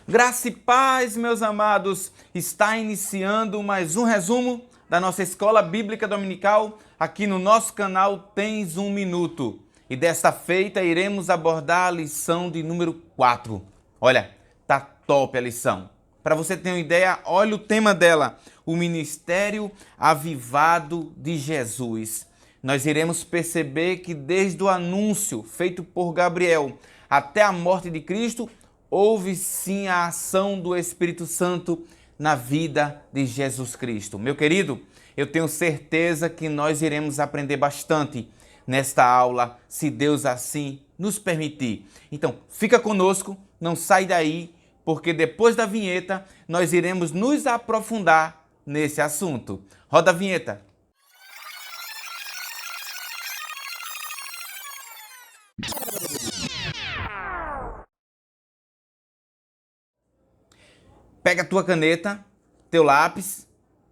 Graça e paz, meus amados, está iniciando mais um resumo da nossa Escola Bíblica Dominical. Aqui no nosso canal Tens um Minuto. E desta feita iremos abordar a lição de número 4. Olha, tá top a lição. Para você ter uma ideia, olha o tema dela, o Ministério Avivado de Jesus. Nós iremos perceber que desde o anúncio feito por Gabriel até a morte de Cristo, houve sim a ação do Espírito Santo na vida de Jesus Cristo. Meu querido, eu tenho certeza que nós iremos aprender bastante nesta aula, se Deus assim nos permitir. Então, fica conosco, não sai daí, porque depois da vinheta nós iremos nos aprofundar nesse assunto. Roda a vinheta. Pega a tua caneta, teu lápis,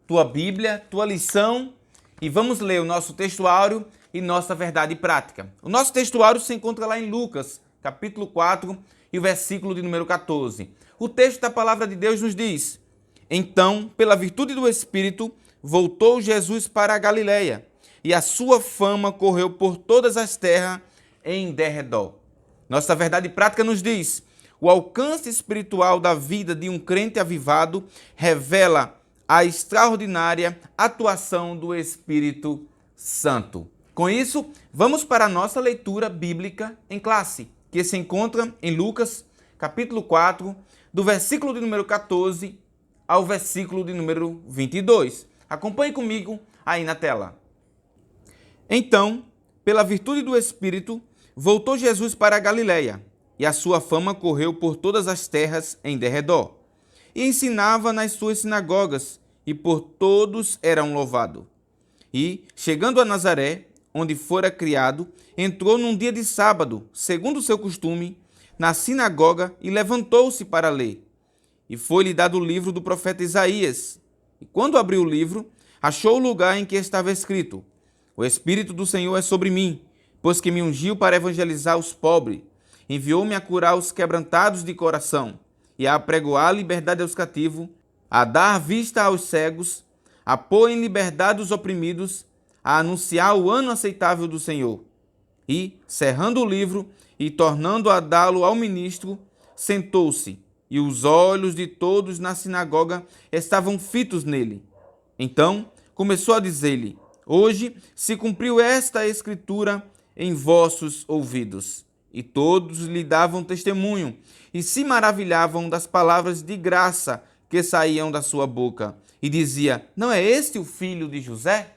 tua Bíblia, tua lição e vamos ler o nosso textuário e nossa verdade prática. O nosso textuário se encontra lá em Lucas, capítulo 4 e o versículo de número 14. O texto da palavra de Deus nos diz: Então, pela virtude do Espírito, voltou Jesus para a Galileia, e a sua fama correu por todas as terras em derredor. Nossa verdade prática nos diz: o alcance espiritual da vida de um crente avivado revela a extraordinária atuação do Espírito Santo. Com isso, vamos para a nossa leitura bíblica em classe, que se encontra em Lucas, capítulo 4, do versículo de número 14 ao versículo de número 22. Acompanhe comigo aí na tela. Então, pela virtude do Espírito, voltou Jesus para a Galileia, e a sua fama correu por todas as terras em derredor. E ensinava nas suas sinagogas, e por todos era louvado. E, chegando a Nazaré, onde fora criado, entrou num dia de sábado, segundo o seu costume, na sinagoga e levantou-se para ler. E foi-lhe dado o livro do profeta Isaías. E quando abriu o livro, achou o lugar em que estava escrito: O Espírito do Senhor é sobre mim, pois que me ungiu para evangelizar os pobres. Enviou-me a curar os quebrantados de coração e a apregoar a liberdade aos cativos, a dar vista aos cegos, a pôr em liberdade os oprimidos, a anunciar o ano aceitável do Senhor. E, cerrando o livro e tornando a dá-lo ao ministro, sentou-se, e os olhos de todos na sinagoga estavam fitos nele. Então começou a dizer-lhe: Hoje se cumpriu esta escritura em vossos ouvidos. E todos lhe davam testemunho e se maravilhavam das palavras de graça que saíam da sua boca. E dizia: Não é este o filho de José?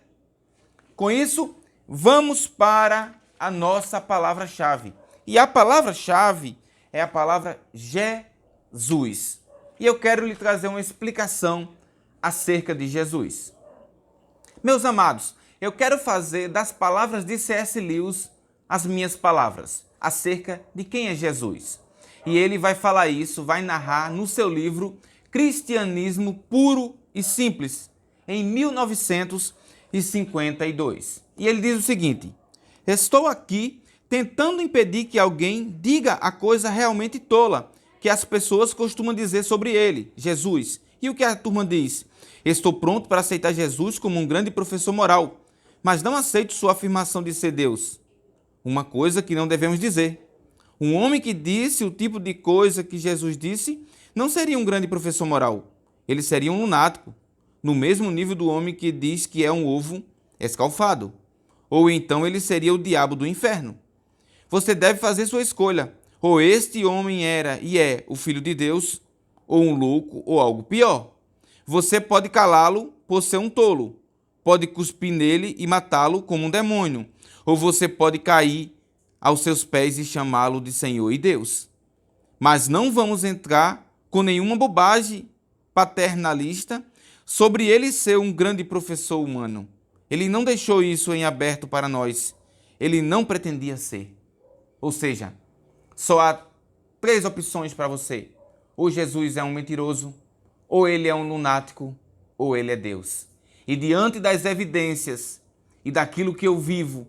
Com isso, vamos para a nossa palavra-chave. E a palavra-chave é a palavra Jesus. E eu quero lhe trazer uma explicação acerca de Jesus. Meus amados, eu quero fazer das palavras de C.S. Lewis as minhas palavras acerca de quem é Jesus. E ele vai falar isso, vai narrar no seu livro Cristianismo Puro e Simples, em 1952. E ele diz o seguinte: Estou aqui tentando impedir que alguém diga a coisa realmente tola que as pessoas costumam dizer sobre ele, Jesus. E o que a turma diz? Estou pronto para aceitar Jesus como um grande professor moral, mas não aceito sua afirmação de ser Deus. Uma coisa que não devemos dizer. Um homem que disse o tipo de coisa que Jesus disse não seria um grande professor moral. Ele seria um lunático, no mesmo nível do homem que diz que é um ovo escalfado. Ou então ele seria o diabo do inferno. Você deve fazer sua escolha. Ou este homem era e é o Filho de Deus, ou um louco, ou algo pior. Você pode calá-lo por ser um tolo. Pode cuspir nele e matá-lo como um demônio. Ou você pode cair aos seus pés e chamá-lo de Senhor e Deus. Mas não vamos entrar com nenhuma bobagem paternalista sobre ele ser um grande professor humano. Ele não deixou isso em aberto para nós. Ele não pretendia ser. Ou seja, só há 3 opções para você. Ou Jesus é um mentiroso, ou ele é um lunático, ou ele é Deus. E diante das evidências e daquilo que eu vivo,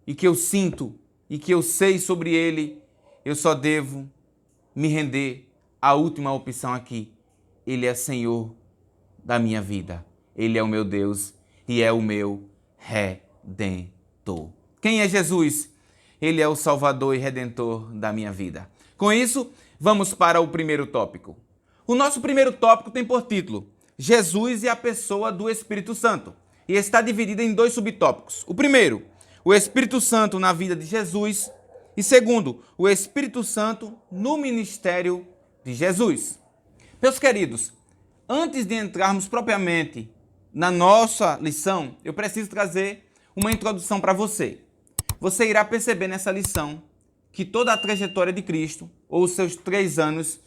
e que eu sinto, e que eu sei sobre ele, eu só devo me render a última opção aqui. Ele é Senhor da minha vida. Ele é o meu Deus e é o meu Redentor. Quem é Jesus? Ele é o Salvador e Redentor da minha vida. Com isso, vamos para o primeiro tópico. O nosso primeiro tópico tem por título Jesus e a pessoa do Espírito Santo. E está dividido em 2 subtópicos. O primeiro, o Espírito Santo na vida de Jesus. E segundo, o Espírito Santo no ministério de Jesus. Meus queridos, antes de entrarmos propriamente na nossa lição, eu preciso trazer uma introdução para você. Você irá perceber nessa lição que toda a trajetória de Cristo, ou os seus 3 anos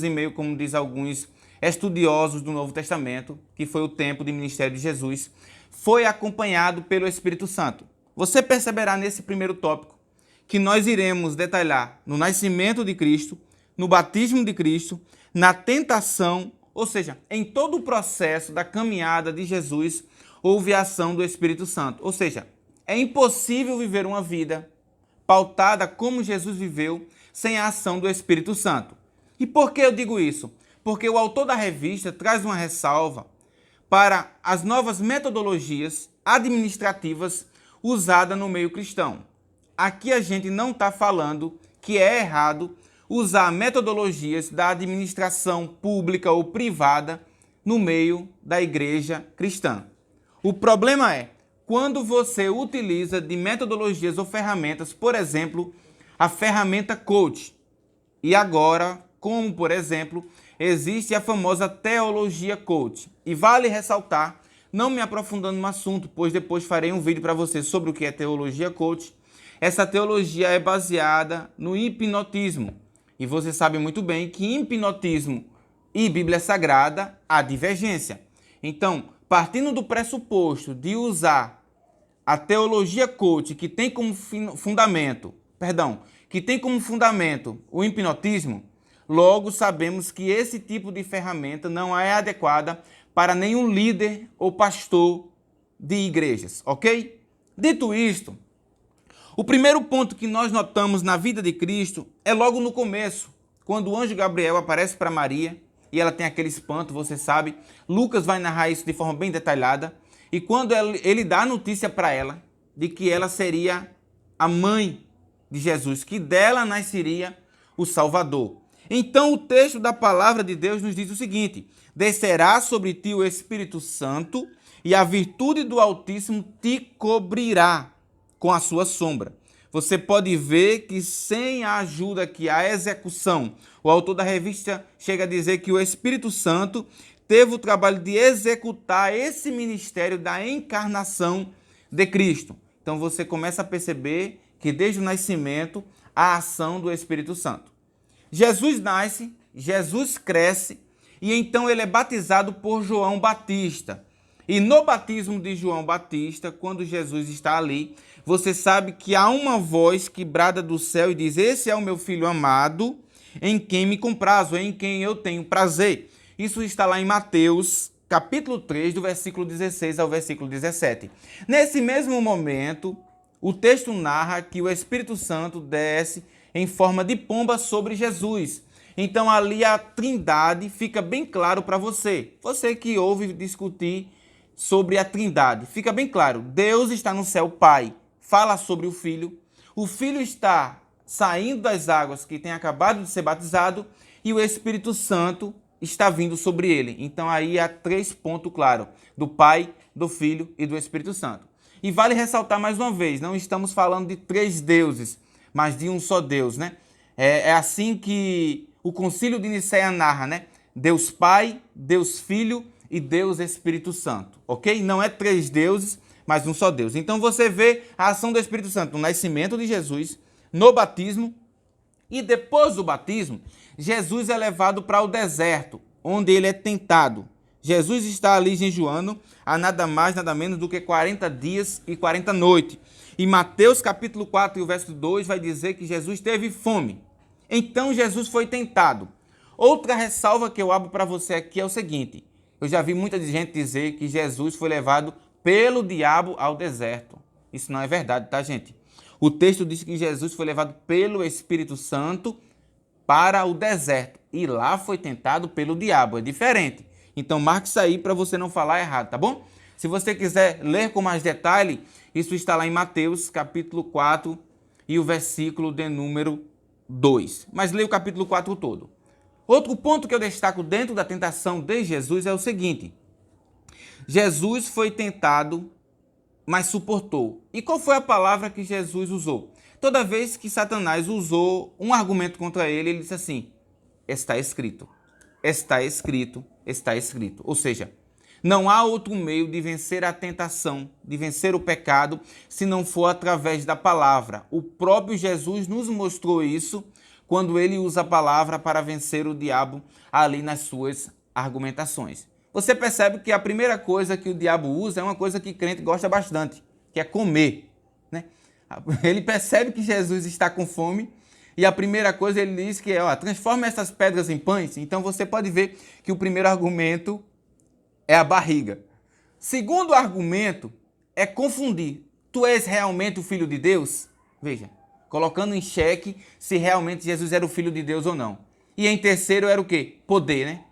e meio, como diz alguns estudiosos do Novo Testamento, que foi o tempo de ministério de Jesus, foi acompanhado pelo Espírito Santo. Você perceberá nesse primeiro tópico que nós iremos detalhar no nascimento de Cristo, no batismo de Cristo, na tentação, ou seja, em todo o processo da caminhada de Jesus, houve a ação do Espírito Santo. Ou seja, é impossível viver uma vida pautada como Jesus viveu sem a ação do Espírito Santo. E por que eu digo isso? Porque o autor da revista traz uma ressalva para as novas metodologias administrativas usadas no meio cristão. Aqui a gente não está falando que é errado usar metodologias da administração pública ou privada no meio da igreja cristã. O problema é quando você utiliza de metodologias ou ferramentas, por exemplo, a ferramenta coach. E agora, como por exemplo, existe a famosa teologia coach. E vale ressaltar, não me aprofundando no assunto, pois depois farei um vídeo para você sobre o que é teologia coach. Essa teologia é baseada no hipnotismo. E você sabe muito bem que hipnotismo e Bíblia Sagrada há divergência. Então, partindo do pressuposto de usar a teologia coach, que tem como fundamento o hipnotismo, logo sabemos que esse tipo de ferramenta não é adequada para nenhum líder ou pastor de igrejas, ok? Dito isto, o primeiro ponto que nós notamos na vida de Cristo é logo no começo, quando o anjo Gabriel aparece para Maria e ela tem aquele espanto, você sabe. Lucas vai narrar isso de forma bem detalhada. E quando ele dá a notícia para ela de que ela seria a mãe de Jesus, que dela nasceria o Salvador. Então o texto da palavra de Deus nos diz o seguinte: descerá sobre ti o Espírito Santo e a virtude do Altíssimo te cobrirá com a sua sombra. Você pode ver que sem a ajuda aqui, a execução, o autor da revista chega a dizer que o Espírito Santo teve o trabalho de executar esse ministério da encarnação de Cristo. Então você começa a perceber que desde o nascimento, a ação do Espírito Santo. Jesus nasce, Jesus cresce e então ele é batizado por João Batista. E no batismo de João Batista, quando Jesus está ali, você sabe que há uma voz que brada do céu e diz: esse é o meu filho amado, em quem me comprazo, em quem eu tenho prazer. Isso está lá em Mateus, capítulo 3, do versículo 16 ao versículo 17. Nesse mesmo momento, o texto narra que o Espírito Santo desce em forma de pomba sobre Jesus. Então ali a Trindade fica bem claro para você. Você que ouve discutir sobre a Trindade, fica bem claro. Deus está no céu, Pai. Fala sobre o Filho está saindo das águas que tem acabado de ser batizado e o Espírito Santo está vindo sobre ele. Então aí há 3 pontos claros, do Pai, do Filho e do Espírito Santo. E vale ressaltar mais uma vez, não estamos falando de 3 deuses, mas de um só Deus, né? É assim que o Concílio de Nicéia narra, né? Deus Pai, Deus Filho e Deus Espírito Santo, ok? Não é 3 deuses, mas um só Deus. Então você vê a ação do Espírito Santo no nascimento de Jesus, no batismo, e depois do batismo, Jesus é levado para o deserto, onde ele é tentado. Jesus está ali jejuando há nada mais, nada menos do que 40 dias e 40 noites. E Mateus capítulo 4 e o verso 2 vai dizer que Jesus teve fome. Então Jesus foi tentado. Outra ressalva que eu abro para você aqui é o seguinte: eu já vi muita gente dizer que Jesus foi levado pelo diabo ao deserto. Isso não é verdade, tá, gente? O texto diz que Jesus foi levado pelo Espírito Santo para o deserto e lá foi tentado pelo diabo. É diferente. Então marque isso aí para você não falar errado, tá bom? Se você quiser ler com mais detalhe, isso está lá em Mateus capítulo 4 e o versículo de número 2. Mas leia o capítulo 4 todo. Outro ponto que eu destaco dentro da tentação de Jesus é o seguinte. Jesus foi tentado, mas suportou. E qual foi a palavra que Jesus usou? Toda vez que Satanás usou um argumento contra ele, ele disse assim, está escrito, está escrito, está escrito. Ou seja, não há outro meio de vencer a tentação, de vencer o pecado, se não for através da palavra. O próprio Jesus nos mostrou isso quando ele usa a palavra para vencer o diabo ali nas suas argumentações. Você percebe que a primeira coisa que o diabo usa é uma coisa que crente gosta bastante, que é comer, né? Ele percebe que Jesus está com fome e a primeira coisa ele diz que é, transforma essas pedras em pães. Então você pode ver que o primeiro argumento é a barriga. Segundo argumento é confundir. Tu és realmente o Filho de Deus? Veja, colocando em xeque se realmente Jesus era o Filho de Deus ou não. E em terceiro era o quê? Poder, né?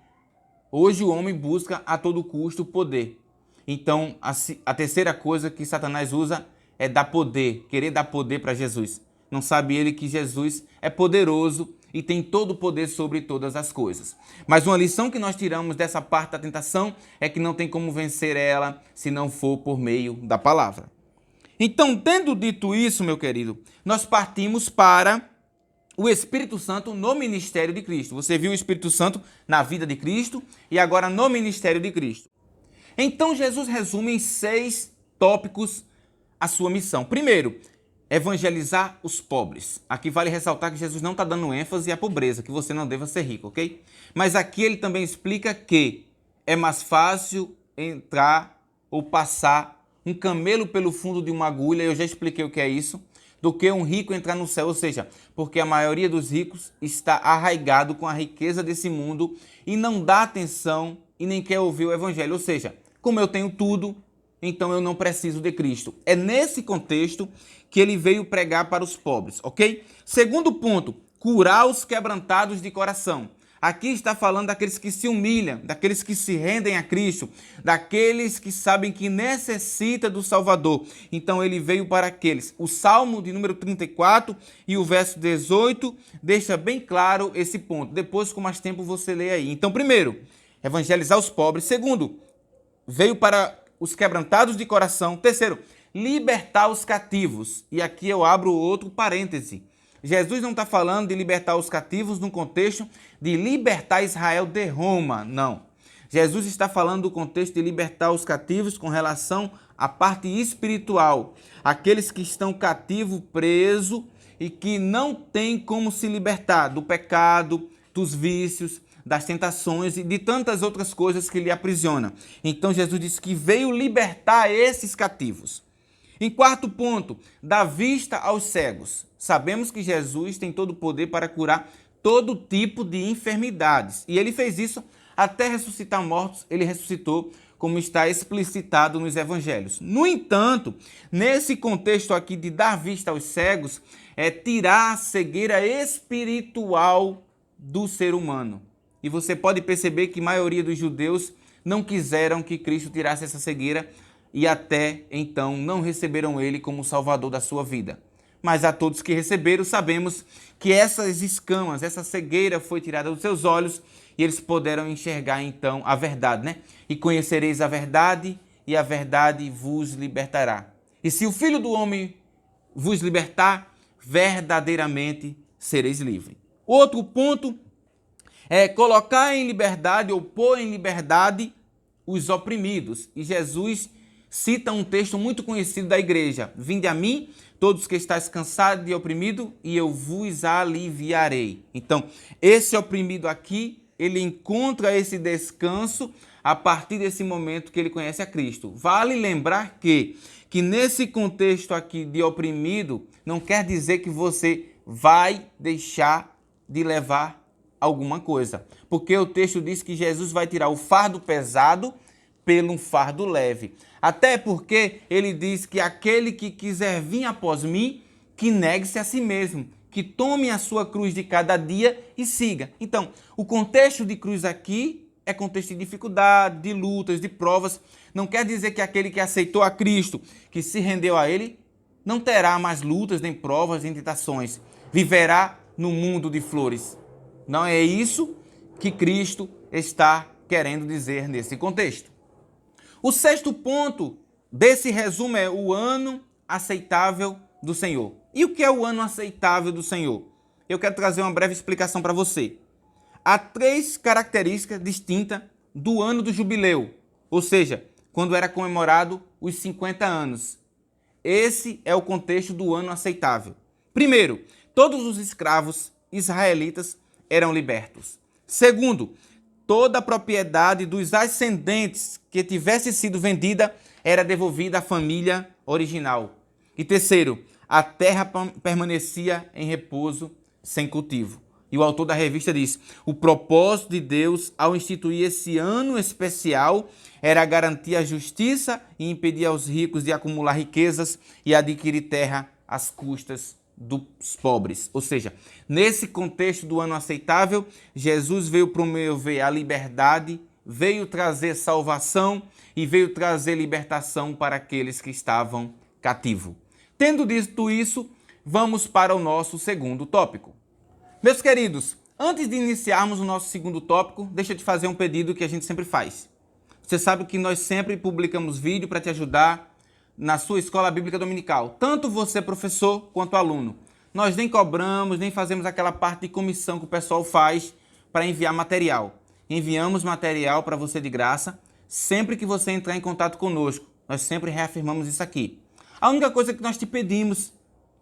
Hoje o homem busca a todo custo poder. Então a terceira coisa que Satanás usa é dar poder, querer dar poder para Jesus. Não sabe ele que Jesus é poderoso e tem todo o poder sobre todas as coisas. Mas uma lição que nós tiramos dessa parte da tentação é que não tem como vencer ela se não for por meio da palavra. Então, tendo dito isso, meu querido, nós partimos para o Espírito Santo no ministério de Cristo. Você viu o Espírito Santo na vida de Cristo e agora no ministério de Cristo. Então, Jesus resume em 6 tópicos a sua missão. Primeiro, evangelizar os pobres. Aqui vale ressaltar que Jesus não está dando ênfase à pobreza, que você não deva ser rico, ok? Mas aqui ele também explica que é mais fácil entrar ou passar um camelo pelo fundo de uma agulha, eu já expliquei o que é isso, do que um rico entrar no céu, ou seja, porque a maioria dos ricos está arraigado com a riqueza desse mundo e não dá atenção e nem quer ouvir o evangelho, ou seja, como eu tenho tudo, então eu não preciso de Cristo. É nesse contexto que ele veio pregar para os pobres, ok? Segundo ponto, curar os quebrantados de coração. Aqui está falando daqueles que se humilham, daqueles que se rendem a Cristo, daqueles que sabem que necessita do Salvador. Então ele veio para aqueles. O Salmo de número 34 e o verso 18 deixa bem claro esse ponto. Depois, com mais tempo, você lê aí. Então, primeiro, evangelizar os pobres. Segundo, veio para os quebrantados de coração. Terceiro, libertar os cativos. E aqui eu abro outro parêntese. Jesus não está falando de libertar os cativos no contexto de libertar Israel de Roma, não. Jesus está falando do contexto de libertar os cativos com relação à parte espiritual. Aqueles que estão cativos, presos e que não têm como se libertar do pecado, dos vícios, das tentações e de tantas outras coisas que lhe aprisionam. Então Jesus disse que veio libertar esses cativos. Em quarto ponto, dar vista aos cegos. Sabemos que Jesus tem todo o poder para curar todo tipo de enfermidades. E ele fez isso até ressuscitar mortos, ele ressuscitou, como está explicitado nos evangelhos. No entanto, nesse contexto aqui de dar vista aos cegos, é tirar a cegueira espiritual do ser humano. E você pode perceber que a maioria dos judeus não quiseram que Cristo tirasse essa cegueira e até então não receberam ele como salvador da sua vida. Mas a todos que receberam, sabemos que essas escamas, essa cegueira foi tirada dos seus olhos e eles puderam enxergar então a verdade, né? E conhecereis a verdade e a verdade vos libertará. E se o Filho do Homem vos libertar, verdadeiramente sereis livres. Outro ponto é colocar em liberdade ou pôr em liberdade os oprimidos. E Jesus cita um texto muito conhecido da igreja. Vinde a mim, todos que estáis cansados e oprimidos, e eu vos aliviarei. Então, esse oprimido aqui, ele encontra esse descanso a partir desse momento que ele conhece a Cristo. Vale lembrar que nesse contexto aqui de oprimido, não quer dizer que você vai deixar de levar alguma coisa. Porque o texto diz que Jesus vai tirar o fardo pesado pelo fardo leve. Até porque ele diz que aquele que quiser vir após mim, que negue-se a si mesmo, que tome a sua cruz de cada dia e siga. Então, o contexto de cruz aqui é contexto de dificuldade, de lutas, de provas. Não quer dizer que aquele que aceitou a Cristo, que se rendeu a Ele, não terá mais lutas, nem provas, nem tentações. Viverá no mundo de flores. Não é isso que Cristo está querendo dizer nesse contexto. O sexto ponto desse resumo é o ano aceitável do Senhor. E o que é o ano aceitável do Senhor? Eu quero trazer uma breve explicação para você. Há 3 características distintas do ano do jubileu, ou seja, quando era comemorado os 50 anos. Esse é o contexto do ano aceitável. Primeiro, todos os escravos israelitas eram libertos. Segundo, toda a propriedade dos ascendentes que tivesse sido vendida era devolvida à família original. E terceiro, a terra permanecia em repouso sem cultivo. E o autor da revista diz: o propósito de Deus ao instituir esse ano especial era garantir a justiça e impedir aos ricos de acumular riquezas e adquirir terra às custas dos pobres. Ou seja, nesse contexto do ano aceitável, Jesus veio promover a liberdade, veio trazer salvação e veio trazer libertação para aqueles que estavam cativos. Tendo dito isso, vamos para o nosso segundo tópico. Meus queridos, antes de iniciarmos o nosso segundo tópico, deixa eu te fazer um pedido que a gente sempre faz. Você sabe que nós sempre publicamos vídeo para te ajudar na sua escola bíblica dominical, tanto você professor quanto aluno. Nós nem cobramos, nem fazemos aquela parte de comissão que o pessoal faz para enviar material. Enviamos material para você de graça, sempre que você entrar em contato conosco. Nós sempre reafirmamos isso aqui. A única coisa que nós te pedimos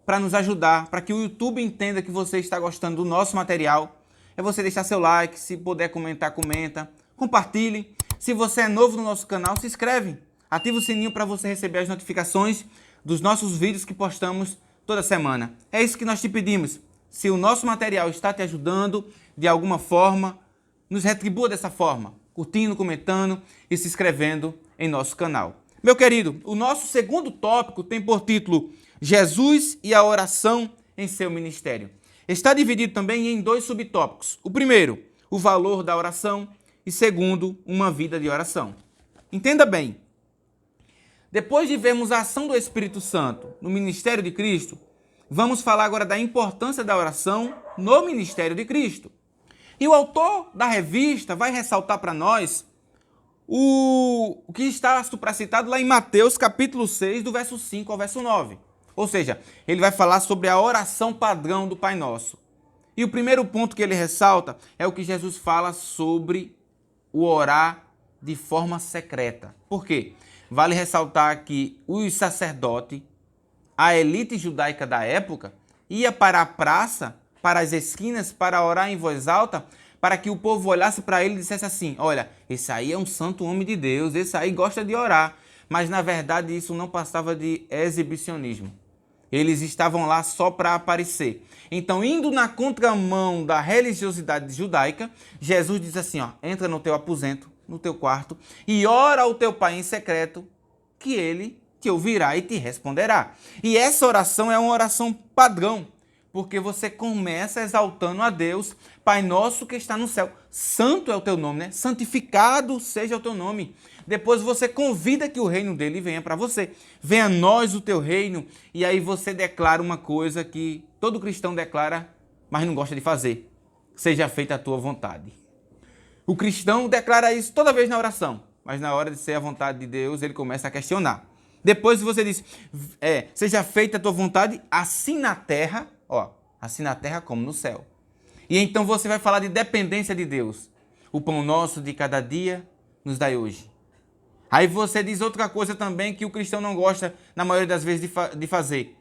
para nos ajudar, para que o YouTube entenda que você está gostando do nosso material, é você deixar seu like, se puder comentar, comenta, compartilhe. Se você é novo no nosso canal, se inscreve. Ativa o sininho para você receber as notificações dos nossos vídeos que postamos toda semana. É isso que nós te pedimos. Se o nosso material está te ajudando de alguma forma, nos retribua dessa forma, curtindo, comentando e se inscrevendo em nosso canal. Meu querido, o nosso segundo tópico tem por título Jesus e a oração em seu ministério. Está dividido também em 2 subtópicos. O primeiro, o valor da oração, e segundo, uma vida de oração. Entenda bem. Depois de vermos a ação do Espírito Santo no ministério de Cristo, vamos falar agora da importância da oração no ministério de Cristo. E o autor da revista vai ressaltar para nós o que está supracitado lá em Mateus capítulo 6, do verso 5 ao verso 9. Ou seja, ele vai falar sobre a oração padrão do Pai Nosso. E o primeiro ponto que ele ressalta é o que Jesus fala sobre o orar de forma secreta. Por quê? Vale ressaltar que os sacerdotes, a elite judaica da época, ia para a praça, para as esquinas, para orar em voz alta, para que o povo olhasse para ele e dissesse assim: olha, esse aí é um santo homem de Deus, esse aí gosta de orar. Mas na verdade isso não passava de exibicionismo. Eles estavam lá só para aparecer. Então, indo na contramão da religiosidade judaica, Jesus diz assim, ó: entra no teu aposento, no teu quarto, e ora ao teu pai em secreto, que ele te ouvirá e te responderá. E essa oração é uma oração padrão, porque você começa exaltando a Deus: Pai nosso que está no céu. Santo é o teu nome, né? Santificado seja o teu nome. Depois você convida que o reino dele venha para você. Venha a nós o teu reino. E aí você declara uma coisa que todo cristão declara, mas não gosta de fazer: seja feita a tua vontade. O cristão declara isso toda vez na oração, mas na hora de ser a vontade de Deus, ele começa a questionar. Depois você diz: seja feita a tua vontade, assim na terra, assim na terra como no céu. E então você vai falar de dependência de Deus. O pão nosso de cada dia nos dai hoje. Aí você diz outra coisa também que o cristão não gosta, na maioria das vezes, de fazer: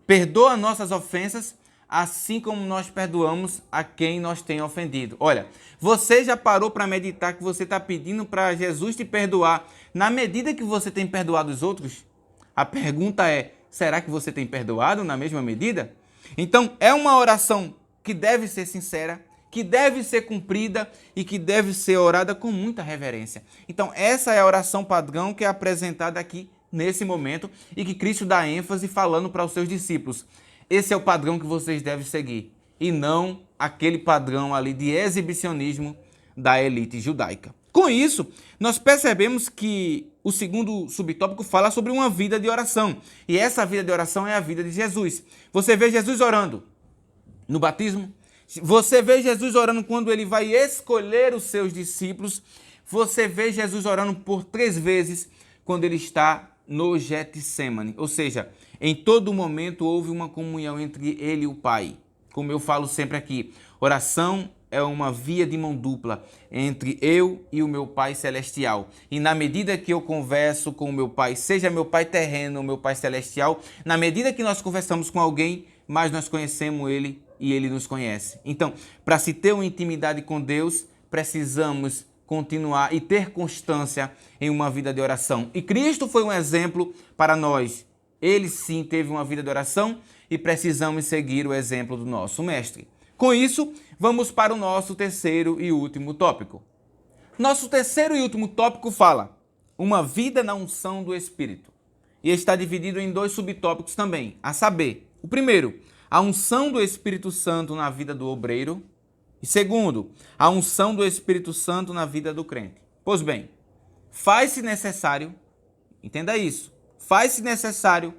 perdoa nossas ofensas, assim como nós perdoamos a quem nós tem ofendido. Olha, você já parou para meditar que você está pedindo para Jesus te perdoar na medida que você tem perdoado os outros? A pergunta é: será que você tem perdoado na mesma medida? Então, é uma oração que deve ser sincera, que deve ser cumprida e que deve ser orada com muita reverência. Então, essa é a oração padrão que é apresentada aqui nesse momento e que Cristo dá ênfase falando para os seus discípulos: esse é o padrão que vocês devem seguir, e não aquele padrão ali de exibicionismo da elite judaica. Com isso, nós percebemos que o segundo subtópico fala sobre uma vida de oração. E essa vida de oração é a vida de Jesus. Você vê Jesus orando no batismo. Você vê Jesus orando quando ele vai escolher os seus discípulos. Você vê Jesus orando por 3 vezes quando ele está no Getsêmani. Ou seja, em todo momento houve uma comunhão entre ele e o Pai. Como eu falo sempre aqui, oração é uma via de mão dupla entre eu e o meu Pai Celestial. E na medida que eu converso com o meu Pai, seja meu Pai terreno ou meu Pai Celestial, na medida que nós conversamos com alguém, mais nós conhecemos Ele e Ele nos conhece. Então, para se ter uma intimidade com Deus, precisamos continuar e ter constância em uma vida de oração. E Cristo foi um exemplo para nós. Ele sim teve uma vida de oração e precisamos seguir o exemplo do nosso Mestre. Com isso, vamos para o nosso terceiro e último tópico. Nosso terceiro e último tópico fala uma vida na unção do Espírito. E está dividido em 2 subtópicos também, a saber, o primeiro, a unção do Espírito Santo na vida do obreiro. E segundo, a unção do Espírito Santo na vida do crente. Pois bem, faz-se necessário, entenda isso, faz-se necessário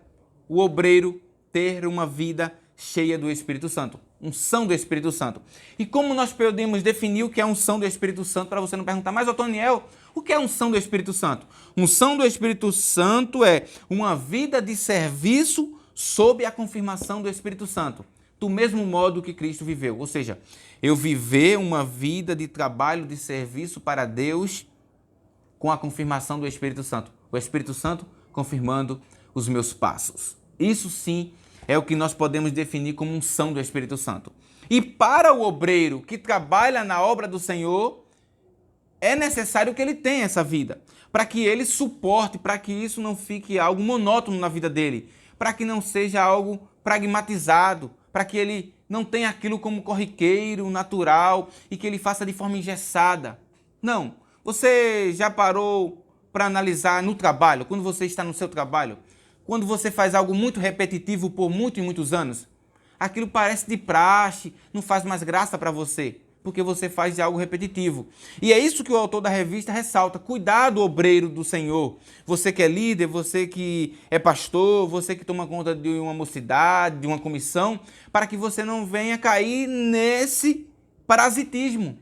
o obreiro ter uma vida cheia do Espírito Santo. Unção do Espírito Santo. E como nós podemos definir o que é unção do Espírito Santo, para você não perguntar, mas Otoniel, o que é unção do Espírito Santo? Unção do Espírito Santo é uma vida de serviço sob a confirmação do Espírito Santo, do mesmo modo que Cristo viveu. Ou seja, eu viver uma vida de trabalho, de serviço para Deus com a confirmação do Espírito Santo. O Espírito Santo confirmando os meus passos. Isso sim é o que nós podemos definir como unção do Espírito Santo. E para o obreiro que trabalha na obra do Senhor, é necessário que ele tenha essa vida, para que ele suporte, para que isso não fique algo monótono na vida dele, para que não seja algo pragmatizado, para que ele não tenha aquilo como corriqueiro, natural, e que ele faça de forma engessada. Não. Você já parou para analisar no trabalho, quando você está no seu trabalho, quando você faz algo muito repetitivo por muitos e muitos anos, aquilo parece de praxe, não faz mais graça para você, porque você faz de algo repetitivo. E é isso que o autor da revista ressalta. Cuidado, obreiro do Senhor. Você que é líder, você que é pastor, você que toma conta de uma mocidade, de uma comissão, para que você não venha cair nesse parasitismo,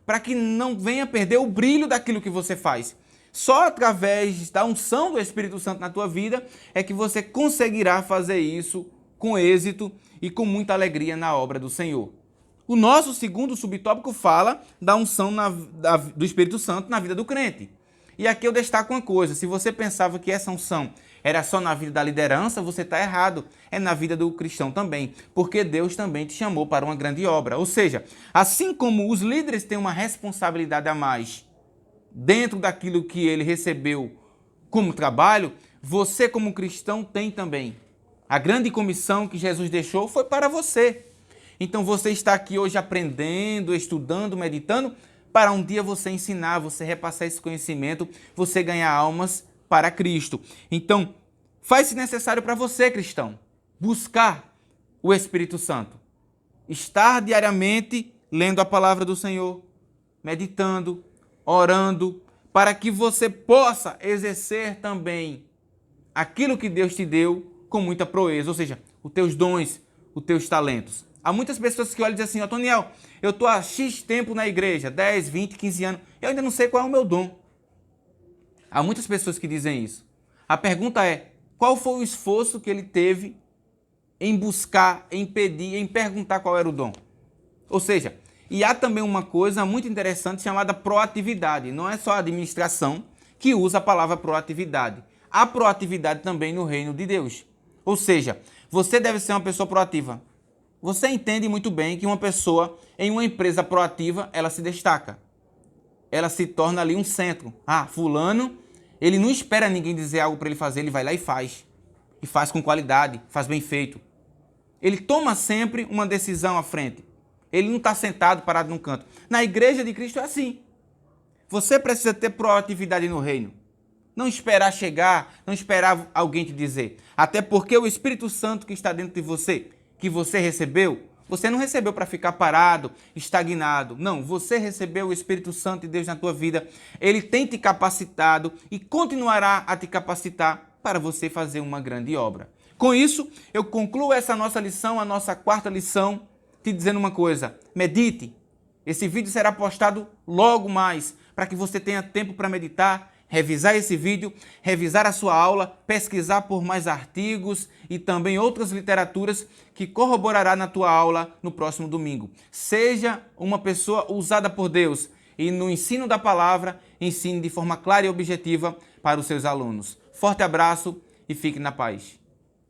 para que não venha perder o brilho daquilo que você faz. Só através da unção do Espírito Santo na tua vida é que você conseguirá fazer isso com êxito e com muita alegria na obra do Senhor. O nosso segundo subtópico fala da unção do Espírito Santo na vida do crente. E aqui eu destaco uma coisa, se você pensava que essa unção era só na vida da liderança, você está errado. É na vida do cristão também, porque Deus também te chamou para uma grande obra. Ou seja, assim como os líderes têm uma responsabilidade a mais dentro daquilo que ele recebeu como trabalho, você como cristão tem também. A grande comissão que Jesus deixou foi para você. Então você está aqui hoje aprendendo, estudando, meditando, para um dia você ensinar, você repassar esse conhecimento, você ganhar almas para Cristo. Então, faz-se necessário para você, cristão, buscar o Espírito Santo. Estar diariamente lendo a palavra do Senhor, meditando, orando, para que você possa exercer também aquilo que Deus te deu com muita proeza, ou seja, os teus dons, os teus talentos. Há muitas pessoas que olham e dizem assim, Otoniel, eu estou há X tempo na igreja, 10, 20, 15 anos, eu ainda não sei qual é o meu dom. Há muitas pessoas que dizem isso. A pergunta é, qual foi o esforço que ele teve em buscar, em pedir, em perguntar qual era o dom? Ou seja, e há também uma coisa muito interessante chamada proatividade. Não é só a administração que usa a palavra proatividade. Há proatividade também no reino de Deus. Ou seja, você deve ser uma pessoa proativa. Você entende muito bem que uma pessoa em uma empresa proativa, ela se destaca. Ela se torna ali um centro. Ah, fulano, ele não espera ninguém dizer algo para ele fazer, ele vai lá e faz. E faz com qualidade, faz bem feito. Ele toma sempre uma decisão à frente. Ele não está sentado, parado num canto. Na igreja de Cristo é assim. Você precisa ter proatividade no reino. Não esperar chegar, não esperar alguém te dizer. Até porque o Espírito Santo que está dentro de você, que você recebeu, você não recebeu para ficar parado, estagnado. Não, você recebeu o Espírito Santo de Deus na tua vida. Ele tem te capacitado e continuará a te capacitar para você fazer uma grande obra. Com isso, eu concluo essa nossa lição, a nossa quarta lição, te dizendo uma coisa: medite. Esse vídeo será postado logo mais, para que você tenha tempo para meditar, revisar esse vídeo, revisar a sua aula, pesquisar por mais artigos e também outras literaturas que corroborará na tua aula no próximo domingo. Seja uma pessoa usada por Deus e no ensino da palavra, ensine de forma clara e objetiva para os seus alunos. Forte abraço e fique na paz.